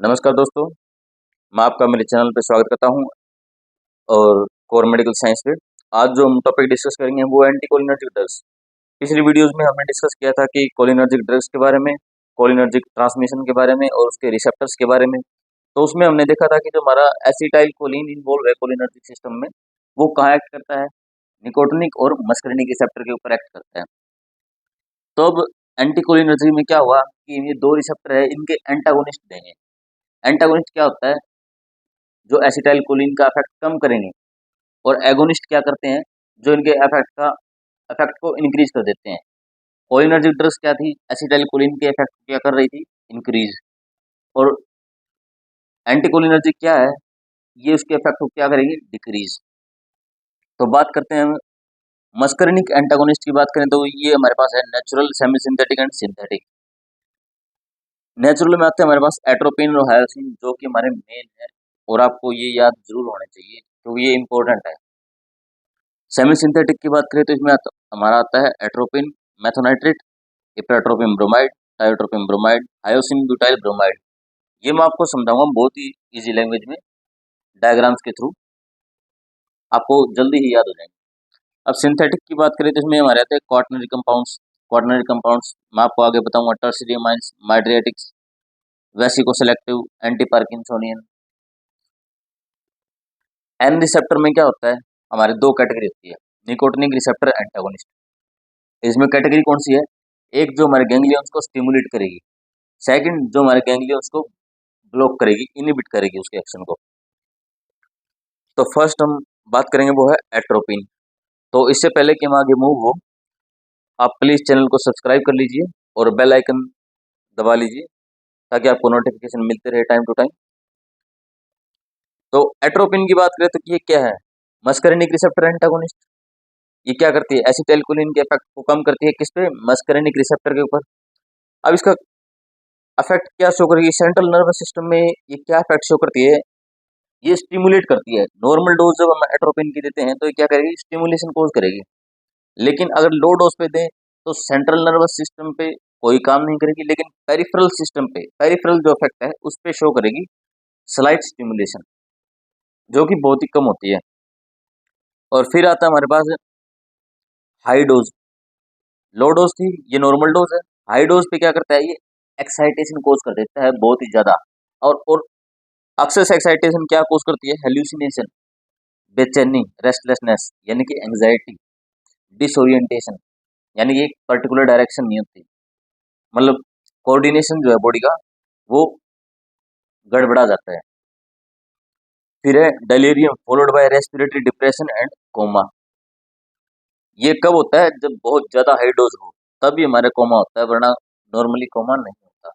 नमस्कार दोस्तों, मैं आपका मेरे चैनल पे स्वागत करता हूं और कोर मेडिकल साइंस पे। आज जो हम टॉपिक डिस्कस करेंगे वो एंटीकोलिनर्जिक ड्रग्स। पिछली वीडियोस में हमने डिस्कस किया था कि कोलिनर्जिक ड्रग्स के बारे में, कोलिनर्जिक ट्रांसमिशन के बारे में और उसके रिसेप्टर्स के बारे में। तो उसमें हमने देखा था कि जो हमारा एसिटाइल कोलिन इन्वॉल्व है कोलिनर्जिक सिस्टम में, वो कहाँ एक्ट करता है, निकोटिनिक और मस्करिनिक रिसेप्टर के ऊपर एक्ट करता है। तो अब एंटीकोलिनर्जिक में क्या हुआ कि ये दो रिसेप्टर है, इनके एंटागोनिस्ट देंगे। एंटागोनिस्ट क्या होता है, जो एसिटाइल कोलिन का इफेक्ट कम करेंगे, और एगोनिस्ट क्या करते हैं, जो इनके इफेक्ट को इंक्रीज कर देते हैं। कोलिनर्जिक ड्रग्स क्या थी, एसिटाइल कोलिन के इफेक्ट क्या कर रही थी, इंक्रीज। और एंटीकोलिनर्जिक क्या है, ये उसके इफेक्ट को क्या करेगी, डिक्रीज। तो बात करते हैं मस्करिनिक एंटागोनिस्ट की। बात करें तो ये हमारे पास है natural, semi synthetic and synthetic. Natural में आते हैं हमारे पास एट्रोपिन और हायोसिन, जो कि हमारे मेन है और आपको ये याद जरूर होना चाहिए क्योंकि ये इंपॉर्टेंट है। सेमी सिंथेटिक की बात करें तो इसमें हमारा आता है atropine methonitrate, ipratropium bromide, tiotropium bromide, hyoscine butyl bromide. ये मैं आपको समझाऊंगा बहुत ही इजी लैंग्वेज में, डायग्राम्स के थ्रू, आपको जल्दी ही याद हो जाएंगे। अब सिंथेटिक की बात करें तो इसमें हमारे आते हैं क्वाaternary कंपाउंड्स। क्वाaternary कंपाउंड्स मैं आपको आगे बताऊंगा, tertiary amines, mydriatics, vesico selective, anti parkinsonian. N receptor में क्या होता है, हमारे दो कैटेगरी होती है, निकोटिनिक रिसेप्टर, एंटागोनिस्ट। इसमें कैटेगरी कौन सी है, एक जो हमारे गैंग्लियंस को स्टिमुलेट करेगी, सेकंड जो हमारे गैंग्लियंस को ब्लॉक करेगी, इनहिबिट करेगी उसके एक्शन को। तो फर्स्ट हम बात करेंगे वो है एट्रोपिन। तो इससे पहले कि हम आगे मूव हो, आप प्लीज चैनल को सब्सक्राइब कर लीजिए और बेल आइकन दबा लीजिए ताकि आपको नोटिफिकेशन मिलते रहे टाइम टू टाइम। तो एट्रोपिन की बात करें तो ये क्या है, मस्करिनिक रिसेप्टर एंटागोनिस्ट। ये क्या करती है, एसिटाइलकोलिन के इफेक्ट को कम करती है, किस पे, मस्करिनिक रिसेप्टर के ऊपर। अब इसका इफेक्ट क्या शो करेगी, सेंट्रल नर्वस सिस्टम में ये क्या इफेक्ट शो करती है, ये स्टिमुलेट करती है। नॉर्मल डोज जब हम एट्रोपिन की देते हैं तो ये क्या करेगी, स्टिमुलेशन कोज करेगी। लेकिन अगर लो डोज पे दें तो सेंट्रल नर्वस सिस्टम पे कोई काम नहीं करेगी, लेकिन पेरिफेरल सिस्टम पे, पेरिफेरल जो इफेक्ट है उस पे शो करेगी स्लाइट स्टिमुलेशन, जो कि बहुत ही कम होती है। और फिर आता है हमारे पास हाई डोज। लो डोज थी, ये नॉर्मल डोज है। हाई डोज पे क्या करता है, ये एक्साइटेशन कोज कर देता है बहुत ही ज्यादा। और अक्सर एक्साइटेशन क्या कोज करती है, हेल्यूसिनेशन, बेचैनी, रेस्टलेसनेस यानी कि एंजाइटी, डिसोरिएंटेशन यानी कि एक पर्टिकुलर डायरेक्शन नहीं होती, मतलब कोऑर्डिनेशन जो है बॉडी का वो गड़बड़ा जाता है। फिर है delirium followed by respiratory depression and coma. ये कब होता है, जब बहुत ज्यादा हाई डोज हो तभी हमारे कोमा होता है, वरना नॉर्मली कोमा नहीं होता।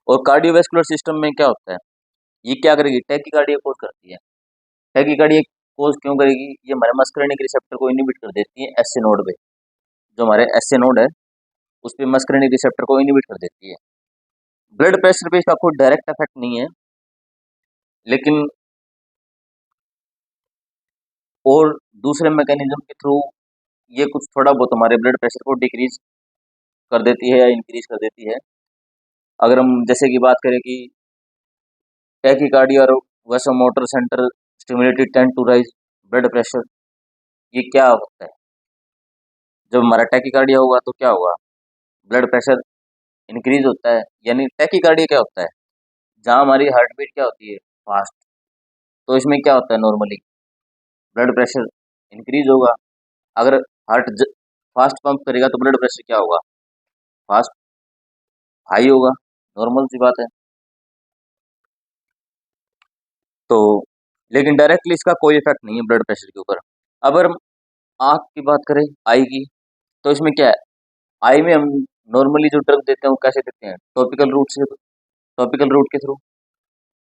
और कार्डियोवैस्कुलर सिस्टम में क्या होता है, ये क्या करेगी, टैकीकार्डिया कोज करती है। टैकीकार्डिया कोज क्यों करेगी, ये हमारे मस्करिनिक रिसेप्टर को इनहिबिट कर देती है एसए नोड पे। जो हमारे एसए नोड है उस पे मस्करिनिक रिसेप्टर को इनहिबिट कर देती है। ब्लड प्रेशर पे इसका कोई डायरेक्ट इफेक्ट नहीं है, लेकिन और दूसरे मैकेनिज्म के थ्रू ये कुछ थोड़ा बहुत हमारे ब्लड प्रेशर को डिक्रीज कर देती है या इंक्रीज कर देती है। अगर हम जैसे कि बात करें कि टैकीकार्डिया और vasomotor centre stimulated tend to rise blood pressure, ये क्या होता है, जब हमारा टैकीकार्डिया होगा तो क्या होगा, ब्लड प्रेशर इंक्रीज होता है। यानी टैकीकार्डिया क्या होता है, जहाँ हमारी हार्ट बीट क्या होती है, फास्ट। तो इसमें क्या होता है, नॉर्मली ब्लड प्रेशर इंक्रीज होगा। अगर हार्ट फास्ट पंप करेगा तो ब्लड प्रेशर क्या होगा, फास्ट हाई होगा, नॉर्मल सी बात है। तो लेकिन डायरेक्टली इसका कोई इफेक्ट नहीं है ब्लड प्रेशर के ऊपर। अगर हम आँख की बात करें, आई की, तो इसमें क्या है, आई में हम नॉर्मली जो ड्रग देते हैं वो कैसे देते हैं, टॉपिकल रूट से, टॉपिकल रूट के थ्रू।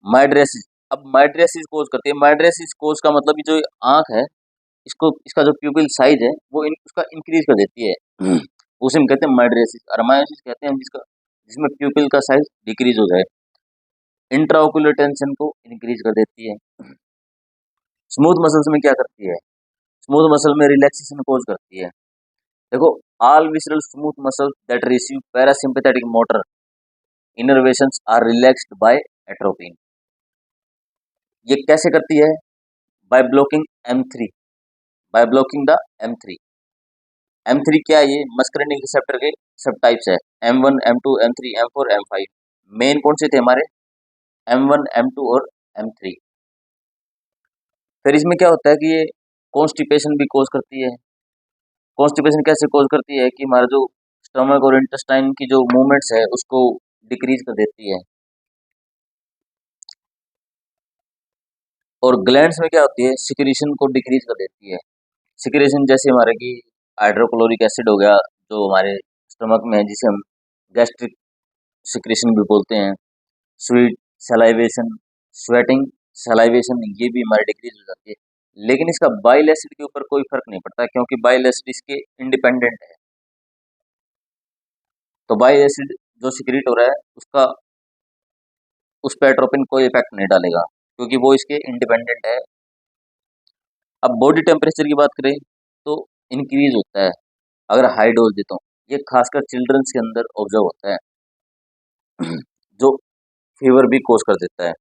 माइड्रेसिस, अब माइड्रेसिस कोज करती है। माइड्रेसिस कोज का मतलब ये जो आँख है, इसको, इसका जो प्यूपिल साइज है वो उसका इंक्रीज कर देती है उसे हम कहते हैं माइड्रेसिस। अरमायोसिस कहते हैं जिसका, जिसमें प्यूपिल का साइज डिक्रीज हो जाए। इंट्राओकुलर टेंशन को इंक्रीज कर देती है। स्मूथ मसल्स में क्या करती है, स्मूथ मसल में रिलैक्सेशन कोज करती है। देखो, all visceral smooth muscles that receive parasympathetic motor innervations are relaxed by atropine. ये कैसे करती है? By blocking M3, by blocking the M3। M3 क्या है? ये मस्करिनिक रिसेप्टर के सब टाइप्स है, M1, M2, M3, M4, M5। Main कौन से थे हमारे? M1, M2 और M3। फिर इसमें क्या होता है कि ये कॉन्स्टिपेशन भी कॉज करती है। कॉन्स्टिपेशन कैसे कॉज करती है कि हमारा जो स्टमक और इंटेस्टाइन की जो मूवमेंट्स है उसको डिक्रीज कर देती है। और ग्लैंड्स में क्या होती है? सिक्रीशन को डिक्रीज कर देती है। सिक्रीशन जैसे हमारे की हाइड्रोक्लोरिक एसिड हो गया जो हमारे स्टमक में है, जिसे हम गैस्ट्रिक सिक्रीशन भी बोलते हैं। स्वीट सलाइवेशन, स्वेटिंग, सलाइवेशन, ये भी हमारी डिक्रीज हो जाती है। लेकिन इसका बाइल एसिड के ऊपर कोई फर्क नहीं पड़ता क्योंकि बाइल एसिड इसके इंडिपेंडेंट है। तो बाइल एसिड जो सिक्रीट हो रहा है उसका उस पर एट्रोपिन कोई इफेक्ट नहीं डालेगा क्योंकि वो इसके इंडिपेंडेंट है। अब बॉडी टेम्परेचर की बात करें तो इंक्रीज होता है अगर हाई डोज देता हूँ। ये खासकर चिल्ड्रंस के अंदर ऑब्जर्व होता है जो फीवर भी कोज कर देता है,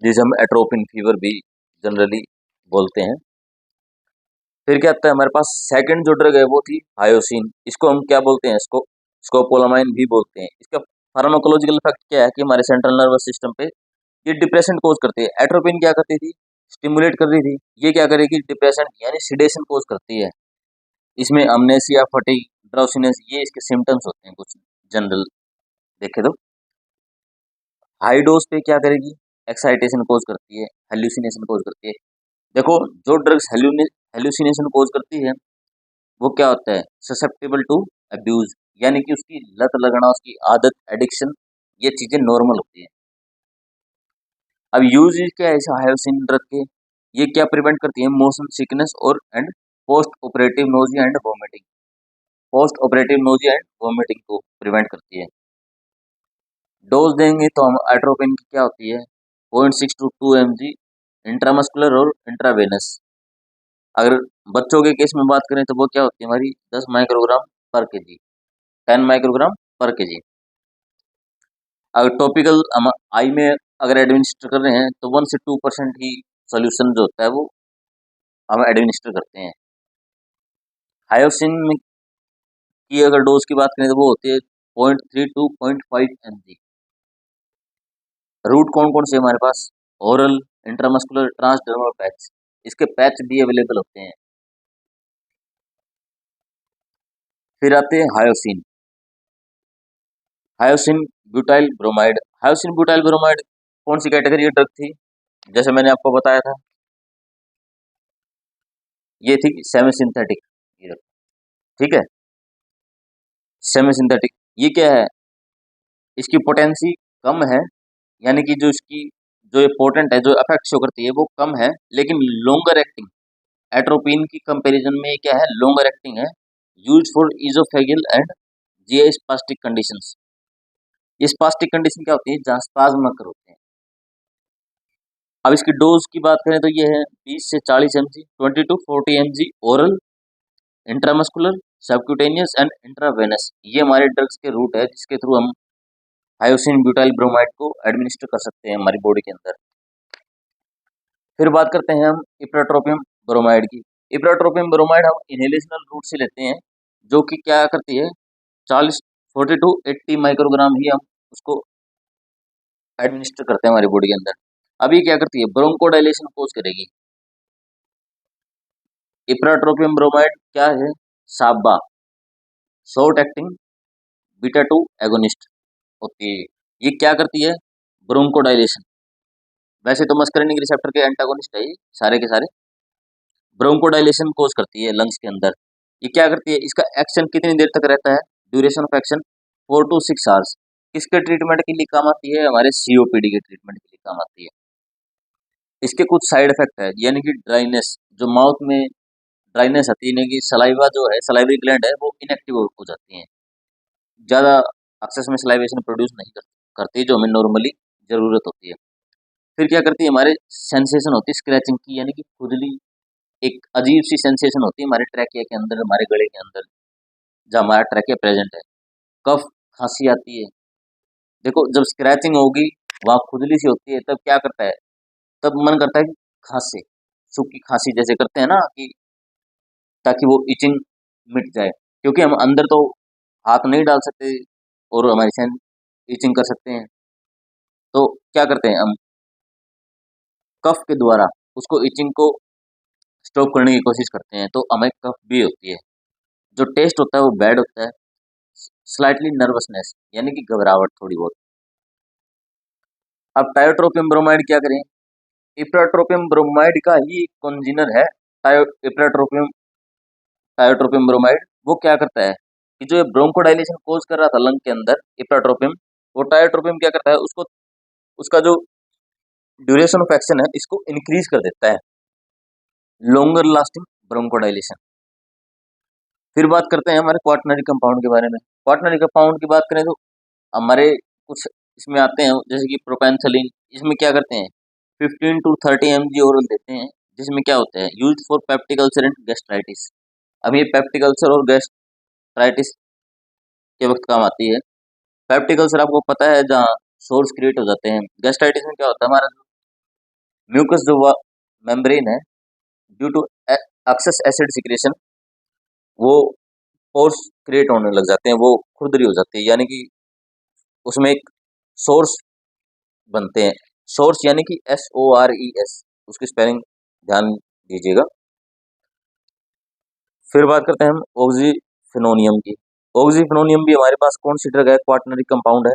जिसे हम एट्रोपिन फीवर भी जनरली बोलते हैं। फिर क्या आता है हमारे पास? सेकंड जो ड्रग है वो थी हायोसिन। इसको हम क्या बोलते हैं? इसको स्कोपोलामाइन भी बोलते हैं। इसका फार्माकोलॉजिकल इफेक्ट क्या है कि हमारे सेंट्रल नर्वस सिस्टम पे ये डिप्रेशन कोज करती है। एट्रोपिन क्या करती थी? स्टिमुलेट कर रही थी। ये क्या करेगी? डिप्रेशन यानी सिडेशन कोज करती है। इसमें अमनेसिया, फटीग, ड्राउसीनेस, ये इसके सिम्टम्स होते हैं कुछ जनरल देखे तो। हाई डोज पे क्या करेगी? एक्साइटेशन कोज करती है, हेल्यूसिनेशन कोज करती है। देखो, जो ड्रग्स हेल्यूसिनेशन कोज करती है वो क्या होता है? ससेप्टेबल टू अब्यूज, यानी कि उसकी लत लगना, उसकी आदत, एडिक्शन, ये चीजें नॉर्मल होती है। अब यूज क्या है इस हायोसिन ड्रग के? ये क्या प्रिवेंट करती है? मोशन सिकनेस और and post operative nausea and vomiting. Post operative nausea and vomiting को प्रिवेंट करती है। डोज देंगे तो हम एट्रोपिन की क्या होती है? 0.6 to 2 mg इंट्रामस्कुलर और इंट्रावेनस। अगर बच्चों के केस में बात करें तो वो क्या होती है हमारी? 10 माइक्रोग्राम पर केजी, 10 माइक्रोग्राम पर केजी। अगर टॉपिकल हम आई में अगर एडमिनिस्टर कर रहे हैं तो 1 से 2% ही सोल्यूशन जो होता है वो हम एडमिनिस्टर करते हैं। हायोसिन में की अगर डोज की बात करें तो वो होती है 0.3 to 0.5 mg। रूट कौन कौन से हमारे पास? Oral, intramuscular, transdermal patch. इसके पैच भी अवेलेबल होते हैं। फिर आते हैं hyoscine. Hyoscine butyl bromide. Hyoscine butyl bromide कौन सी कैटेगरी ड्रग थी? जैसे मैंने आपको बताया था, ये थी सेमी सिंथेटिक ड्रग। ठीक है, सेमी सिंथेटिक। ये क्या है? इसकी पोटेंसी कम है, यानी कि जो इसकी जो ये पोटेंट है, जो इफेक्ट शो करती है वो कम है, लेकिन लॉन्गर एक्टिंग। एट्रोपिन की कंपैरिजन में ये क्या है? लॉन्गर एक्टिंग है। Use for oesophageal and GI spastic conditions. ये स्पास्टिक कंडीशन क्या होती है? जहाँ स्पाज्म अकर होते हैं। अब इसकी डोज की बात करें तो ये है 20 से 40 mg, 20 to 40 mg oral, intramuscular, subcutaneous and intravenous. ये हमारे ड्रग्स के रूट है जिसके थ्रू हम हायोसिन ब्यूटाइल ब्रोमाइड को एडमिनिस्टर कर सकते हैं हमारी बॉडी के अंदर। फिर बात करते हैं हम इप्राट्रोपियम ब्रोमाइड की। इप्राट्रोपियम ब्रोमाइड हम इनहेलेशनल रूट से लेते हैं, जो कि क्या करती है? 40 to 80 माइक्रोग्राम ही हम उसको एडमिनिस्टर करते हैं हमारी बॉडी के अंदर। अब ये क्या करती है? ब्रोंकोडाइलेशन कोज करेगी। इप्राट्रोपियम ब्रोमाइड क्या है? साबा, शॉर्ट एक्टिंग बीटा 2 एगोनिस्ट होती है। ये क्या करती है? ब्रोंकोडाइलेशन। वैसे तो मस्करिनिक रिसेप्टर के एंटागोनिस्ट है ये सारे के सारे। ब्रोंकोडाइलेशन कोज करती है लंग्स के अंदर। ये क्या करती है? इसका एक्शन कितनी देर तक रहता है? Duration of action 4 to 6 hours. किसके ट्रीटमेंट के लिए काम आती है? हमारे सीओपीडी के ट्रीटमेंट के लिए काम आती है। इसके कुछ साइड इफेक्ट है, यानी कि ड्राइनेस, जो माउथ में ड्राइनेस आती है, यानी कि सलाइवा जो है, सलाइवरी ग्लैंड है वो इनएक्टिव हो जाती है। ज़्यादा एक्सेस में सलाइवेशन प्रोड्यूस नहीं करती जो हमें नॉर्मली ज़रूरत होती है। फिर क्या करती है? हमारे सेंसेशन होती है स्क्रैचिंग की, यानी कि खुजली, एक अजीब सी सेंसेशन होती है हमारे ट्रैकिया के अंदर, हमारे गले के अंदर जहाँ हमारा ट्रैकिया प्रेजेंट है। कफ, खांसी आती है। देखो, जब स्क्रैचिंग होगी वहाँ खुजली सी होती है, तब क्या करता है, तब मन करता है कि खांसे, सूखी खांसी जैसे करते हैं ना, कि ताकि वो इचिंग मिट जाए, क्योंकि हम अंदर तो हाथ नहीं डाल सकते और हमारी सैन इचिंग कर सकते हैं। तो क्या करते हैं हम, कफ के द्वारा उसको इचिंग को स्टॉप करने की कोशिश करते हैं, तो हमें कफ भी होती है। जो टेस्ट होता है वो बैड होता है, स्लाइटली नर्वसनेस यानी कि घबराहट थोड़ी बहुत। अब टायोट्रोपियम ब्रोमाइड क्या करें, इप्राट्रोपियम ब्रोमाइड का ही कॉन्जिनर है इप्राट्रोपियम टायोट्रोपियम ब्रोमाइड। वो क्या करता है कि जो ब्रोंकोडाइलेशन कोज कर रहा था लंग के अंदर इप्राट्रोपियम, वो टायोट्रोपियम क्या करता है, उसको उसका जो ड्यूरेशन ऑफ एक्शन है इसको इंक्रीज कर देता है, लॉन्गर लास्टिंग ब्रोंकोडाइलेशन। फिर बात करते हैं हमारे क्वाटरनरी कंपाउंड के बारे में। क्वाटरनरी कंपाउंड की बात करें तो हमारे कुछ इसमें आते हैं, जैसे कि प्रोपेंथलीन। इसमें क्या करते हैं, 15 to 30 mg ओरल देते हैं, जिसमें क्या होता है, use for peptic ulcer and gastritis. अब ये पेप्टिक अल्सर और गैस्ट्राइटिस के वक्त काम आती है। पेप्टिक अल्सर आपको पता है, जहाँ सोर्स क्रिएट हो जाते हैं। गैस्ट्राइटिस में क्या होता है, हमारा म्यूकस जो मेम्ब्रेन है, due to excess acid secretion, वो पोर्स क्रिएट होने लग जाते हैं, वो खुरदरी हो जाती है, यानी कि उसमें एक सोर्स बनते हैं। सोर्स यानी कि SORES, उसकी स्पेलिंग ध्यान दीजिएगा। फिर बात करते हैं हम ऑक्सीफेनोनियम की। ऑक्सीफेनोनियम भी हमारे पास कौन सी ड्रग है, क्वाटरनरी कंपाउंड है,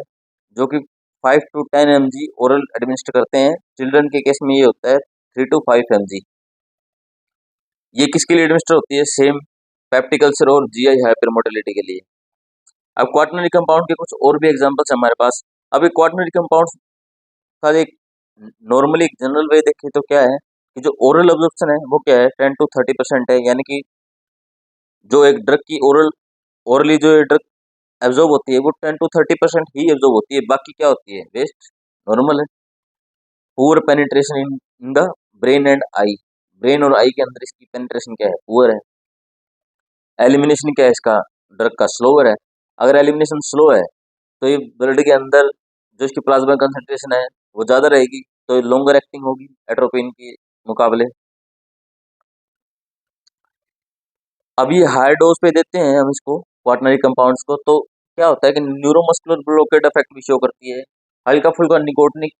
जो कि 5 to 10 mg ओरल एडमिनिस्टर करते हैं। चिल्ड्रन के केस में ये होता है 3 to 5 mg। ये किसके लिए एडमिनिस्टर होती है, सेम पेप्टिक अल्सर और GI हाइपर मोटिलिटी के लिए। अब क्वाटरनरी कंपाउंड के कुछ और भी एग्जांपल्स हमारे पास। अब एक क्वाटरनरी कंपाउंड का एक नॉर्मली एक जनरल वे देखें तो क्या है कि जो ओरल एब्जॉर्प्शन है वो क्या है, 10 to 30% है, यानी कि जो एक ड्रग की ओरली जो ड्रग एब्जॉर्ब होती है वो 10 to 30% ही एब्जॉर्ब होती है, बाकी क्या होती है, वेस्ट, नॉर्मल है। Poor penetration in the brain and I, brain और आई के अंदर इसकी पेनिट्रेशन क्या है, पुअर है। एलिमिनेशन क्या है इसका, ड्रग का, स्लोअर है। अगर एलिमिनेशन स्लो है तो ये ब्लड के अंदर जो इसकी प्लाज्मा कंसंट्रेशन है वो ज़्यादा रहेगी, तो ये लॉन्गर एक्टिंग होगी एट्रोपिन के मुकाबले। अब ये हाई डोज पे देते हैं हम इसको, क्वाटरनरी कंपाउंड्स को, तो क्या होता है कि न्यूरोमस्कुलर ब्लॉकेड इफेक्ट भी शो करती है। हल्का फुल्का निकोटिनिक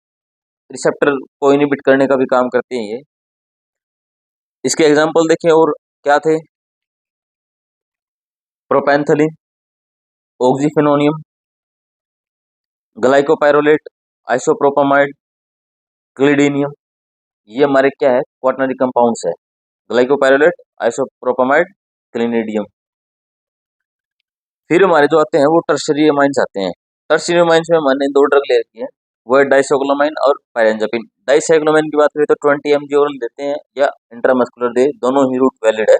रिसेप्टर को इनहिबिट करने का भी काम करते हैं ये। इसके एग्जांपल देखें और क्या थे, प्रोपेंथलिन, ऑक्सीफेनोनियम, ग्लाइकोपाइरोलेट, आइसोप्रोपामाइड, क्लिडीनियम। ये हमारे क्या है, क्वाटरनरी कंपाउंड्स है, ग्लाइकोपाइरोलेट, आइसोप्रोपामाइड, क्लिनिडियम। फिर हमारे जो आते हैं वो टर्शरी अमाइंस आते हैं। टर्शरी अमाइंस में हमने दो ड्रग ले रखी है, वो है डाइसाइक्लोमाइन और पायरेंजापिन। डाइसाइक्लोमाइन की बात करें तो 20 mg ओरल देते हैं या इंट्रामस्कुलर दे, दोनों ही रूट वैलिड है।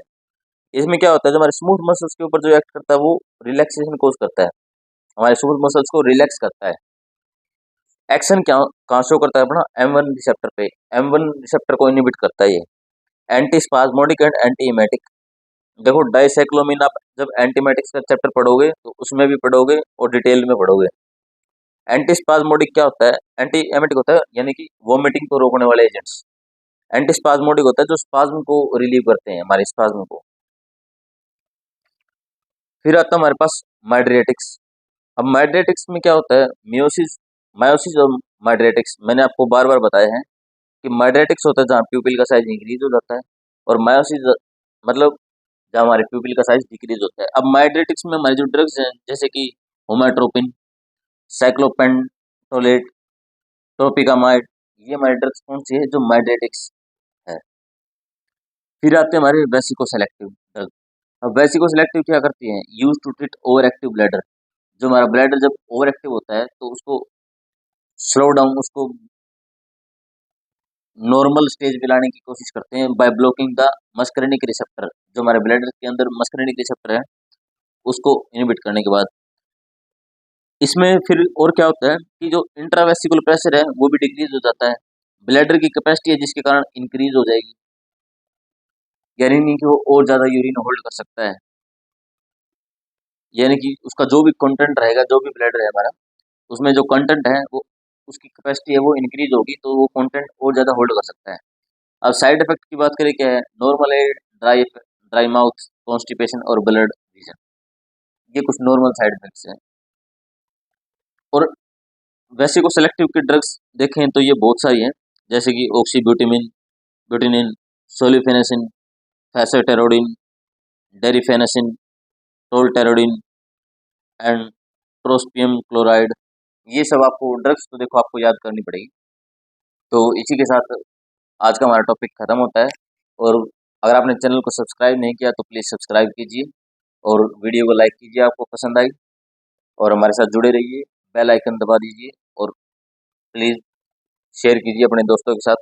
इसमें क्या होता है, जो हमारे स्मूथ मसल्स के ऊपर जो एक्ट करता है वो रिलैक्सेशन कोज करता है, हमारे स्मूथ मसल्स को रिलैक्स करता है। एक्शन क्या कहाँ शो करता है अपना, M1 रिसेप्टर पे, M1 रिसेप्टर को इनहिबिट करता है ये। Anti spasmodic and anti emetic. देखो डाइसाइक्लोमिन आप जब एंटीमेटिक्स का चैप्टर पढ़ोगे तो उसमें भी पढ़ोगे और डिटेल में पढ़ोगे। एंटी स्पाज्मोडिक क्या होता है, एंटी एमेटिक होता है यानी कि वोमिटिंग को रोकने वाले एजेंट्स। एंटी स्पाज्मोडिक होता है जो स्पाज्म को रिलीव करते हैं, हमारे स्पाज्म को। फिर आता है हमारे पास माइड्रेटिक्स। अब माइड्रेटिक्स में क्या होता है, मियोसिस, मायोसिस और माइड्रेटिक्स। मैंने आपको बार बार बताया है कि माइड्रेटिक्स होता है जहाँ प्यूपिल का साइज इंक्रीज हो जाता है, और मायोसिस मतलब जहाँ हमारे प्यूपिल का साइज डिक्रीज होता है। अब माइड्रेटिक्स में हमारे जो ड्रग्स हैं, जैसे कि होमाट्रोपिन, साइक्लोपेंटोलेट, ट्रोपिकामाइड, ये हमारे ड्रग्स कौन सी है, जो माइड्रेटिक्स है। फिर आते हैं हमारे वेसिको सेलेक्टिव ड्रग। अब वेसिको सेलेक्टिव क्या करती हैं, use to treat over active bladder. जो हमारा ब्लैडर जब ओवर एक्टिव होता है तो उसको स्लो डाउन, उसको नॉर्मल स्टेज पे लाने की कोशिश करते हैं bye blocking the muscarinic receptor. जो हमारे ब्लैडर के अंदर मस्करेनिक रिसेप्टर है उसको इनहिबिट करने के बाद। इसमें फिर और क्या होता है कि जो इंट्रावेसिकुलर प्रेशर है वो भी डिक्रीज हो जाता है, ब्लैडर की कैपेसिटी है जिसके कारण इंक्रीज हो जाएगी, यानी नहीं कि वो और ज़्यादा यूरिन होल्ड कर सकता है, यानी कि उसका जो भी कंटेंट रहेगा, जो भी ब्लैडर है हमारा, उसमें जो कंटेंट है वो उसकी कैपेसिटी है वो इंक्रीज होगी तो वो कंटेंट और ज़्यादा होल्ड कर सकता है। अब साइड इफेक्ट की बात करें क्या है, नॉर्मल है, ड्राई माउथ, कॉन्स्टिपेशन और ब्लड विजन, ये कुछ नॉर्मल साइड इफेक्ट्स हैं। और वैसे को सेलेक्टिव की ड्रग्स देखें तो ये बहुत सारी हैं, जैसे कि ऑक्सीब्यूटिमिन, ब्यूटिनिन, सोलिफेनेसिन, फैसेटेरोडिन, डेरिफेनेसिन, टोल्टेरोडिन एंड ट्रोस्पियम क्लोराइड। ये सब आपको ड्रग्स तो देखो आपको याद करनी पड़ेगी। तो इसी के साथ आज का हमारा टॉपिक खत्म होता है। और अगर आपने चैनल को सब्सक्राइब नहीं किया तो प्लीज़ सब्सक्राइब कीजिए और वीडियो को लाइक कीजिए आपको पसंद आई, और हमारे साथ जुड़े रहिए, बेल आइकन दबा दीजिए और प्लीज़ शेयर कीजिए अपने दोस्तों के साथ।